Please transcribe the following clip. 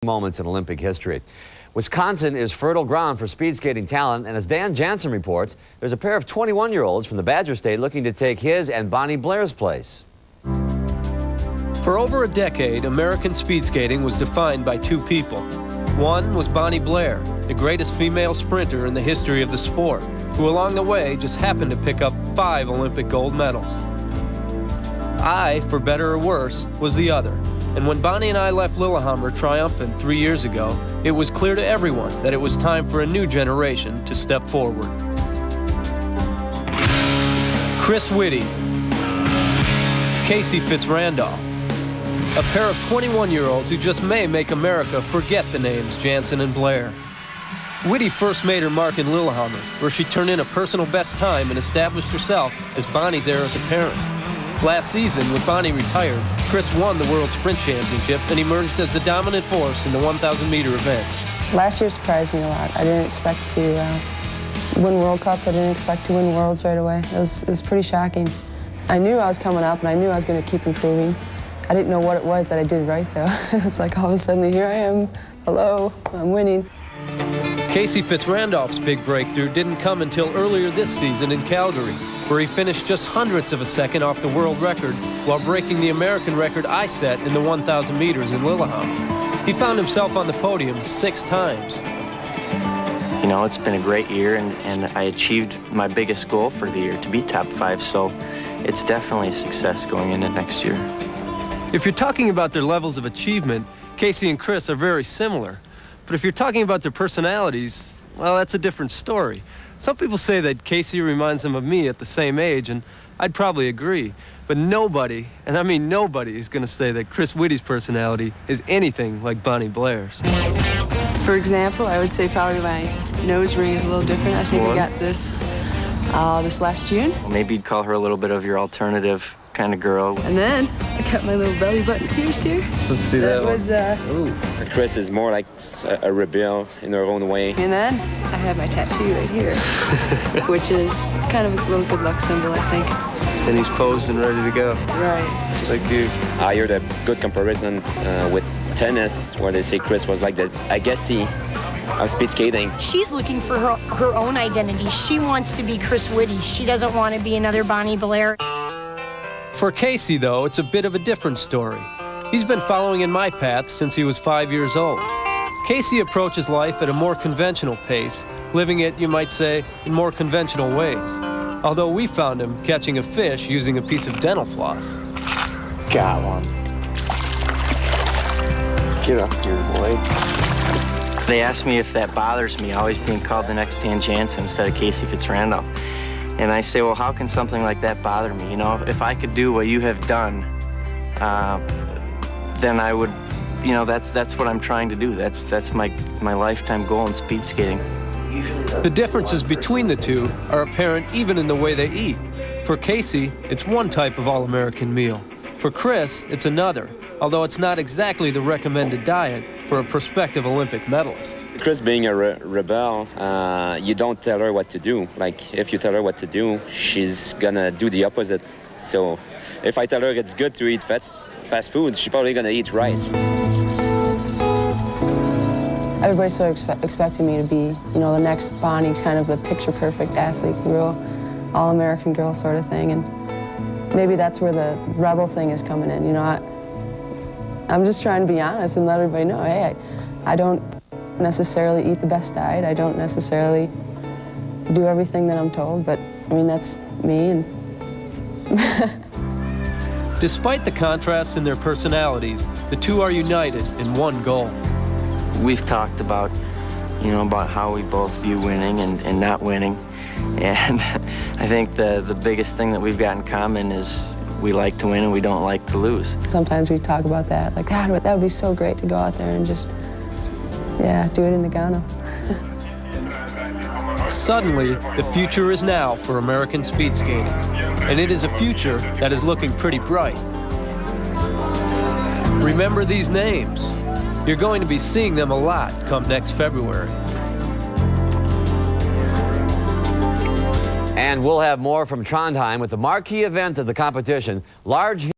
Moments in Olympic history. Wisconsin is fertile ground for speed skating talent, and as Dan Jansen reports, there's a pair of 21-year-olds from the Badger State looking to take his and Bonnie Blair's place. For over a decade, American speed skating was defined by two people. One was Bonnie Blair, the greatest female sprinter in the history of the sport, who along the way just happened to pick up 5 Olympic gold medals. I, for better or worse, was the other. And when Bonnie and I left Lillehammer triumphant 3 years ago, it was clear to everyone that it was time for a new generation to step forward. Chris Witty, Casey FitzRandolph, a pair of 21-year-olds who just may make America forget the names Jansen and Blair. Witty first made her mark in Lillehammer, where she turned in a personal best time and established herself as Bonnie's heiress apparent. Last season, with Bonnie retired, Chris won the World Sprint Championship and emerged as the dominant force in the 1,000-meter event. Last year surprised me a lot. I didn't expect to win World Cups. I didn't expect to win Worlds right away. It was pretty shocking. I knew I was coming up, and I knew I was going to keep improving. I didn't know what it was that I did right, though. It's like all of a sudden, here I am. Hello, I'm winning. Casey FitzRandolph's big breakthrough didn't come until earlier this season in Calgary, where he finished just hundredths of a second off the world record while breaking the American record I set in the 1,000 meters in Lillehammer. He found himself on the podium 6 times. You know, it's been a great year, and I achieved my biggest goal for the year, to be top 5, so it's definitely a success going into next year. If you're talking about their levels of achievement, Casey and Chris are very similar. But if you're talking about their personalities, well, that's a different story. Some people say that Casey reminds them of me at the same age, and I'd probably agree. But nobody, and I mean nobody, is going to say that Chris Witty's personality is anything like Bonnie Blair's. For example, I would say probably my nose ring is a little different. I think I got this last June. Maybe you'd call her a little bit of your alternative kind of girl. And then I got my little belly button pierced here. Let's see that was, Ooh. Chris is more like a rebel in her own way. And then I have my tattoo right here, which is kind of a little good luck symbol, I think. And he's posed and ready to go. Right. Just like you. I heard a good comparison with tennis, where they say Chris was like the Agassi of speed skating. She's looking for her own identity. She wants to be Chris Witty. She doesn't want to be another Bonnie Blair. For Casey, though, it's a bit of a different story. He's been following in my path since he was 5 years old. Casey approaches life at a more conventional pace, living it, you might say, in more conventional ways. Although we found him catching a fish using a piece of dental floss. Got one. Get up here, boy. They asked me if that bothers me, always being called the next Dan Jansen instead of Casey FitzRandolph. And I say, well, how can something like that bother me? You know, if I could do what you have done, then I would, you know, that's what I'm trying to do. That's my lifetime goal in speed skating. The differences between the two are apparent even in the way they eat. For Casey, it's one type of all-American meal. For Chris, it's another, although it's not exactly the recommended diet for a prospective Olympic medalist. Chris being a rebel, you don't tell her what to do. Like, if you tell her what to do, she's gonna do the opposite. So if I tell her it's good to eat fast food, she's probably gonna eat right. Everybody's sort of expecting me to be, you know, the next Bonnie, kind of the picture-perfect athlete, real all-American girl sort of thing. And maybe that's where the rebel thing is coming in. You know, I'm just trying to be honest and let everybody know, hey, I don't necessarily eat the best diet. I don't necessarily do everything that I'm told, but I mean, that's me. And Despite the contrast in their personalities, the two are united in one goal. We've talked about, you know, about how we both view winning and not winning. And I think the biggest thing that we've got in common is we like to win and we don't like to lose. Sometimes we talk about that, like, God, that would be so great to go out there and just, yeah, do it in Nagano. Suddenly, the future is now for American speed skating, and it is a future that is looking pretty bright. Remember these names. You're going to be seeing them a lot come next February. And we'll have more from Trondheim with the marquee event of the competition, large